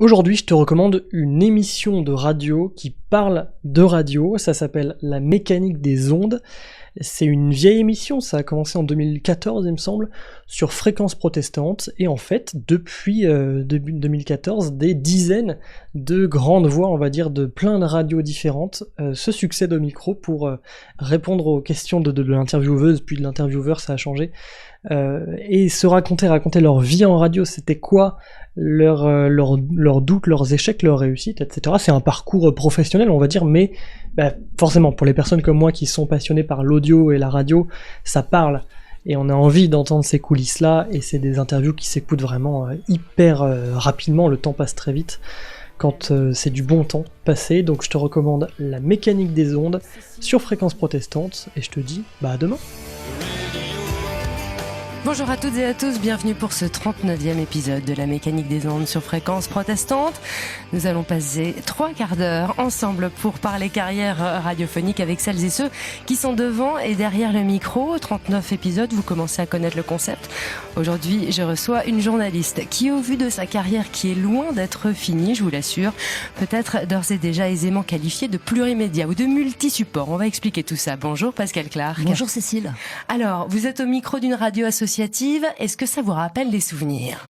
Aujourd'hui, je te recommande une émission de radio qui parle de radio. Ça s'appelle La mécanique des ondes. C'est une vieille émission, ça a commencé en 2014, il me semble, sur Fréquence Protestante. Et en fait, depuis début 2014, des dizaines de grandes voix, on va dire, de plein de radios différentes se succèdent au micro pour répondre aux questions de l'intervieweuse, puis de l'intervieweur, ça a changé. Et se raconter leur vie en radio, c'était quoi leurs doutes, leurs échecs, leurs réussites, etc. C'est un parcours professionnel, on va dire, mais forcément, pour les personnes comme moi qui sont passionnées par l'audio et la radio, ça parle. Et on a envie d'entendre ces coulisses-là, et c'est des interviews qui s'écoutent vraiment hyper rapidement, le temps passe très vite quand c'est du bon temps passé. Donc je te recommande La mécanique des ondes sur Fréquence Protestante, et je te dis à demain. Bonjour à toutes et à tous, bienvenue pour ce 39e épisode de La mécanique des ondes sur Fréquence Protestante. Nous allons passer 3 quarts d'heure ensemble pour parler carrière radiophonique avec celles et ceux qui sont devant et derrière le micro. 39 épisodes, vous commencez à connaître le concept. Aujourd'hui, je reçois une journaliste qui, au vu de sa carrière qui est loin d'être finie, je vous l'assure, peut être d'ores et déjà aisément qualifiée de plurimédia ou de multi-support. On va expliquer tout ça. Bonjour Pascal Clark. Bonjour Cécile. Alors, vous êtes au micro d'une radio associative. Est-ce que ça vous rappelle des souvenirs ?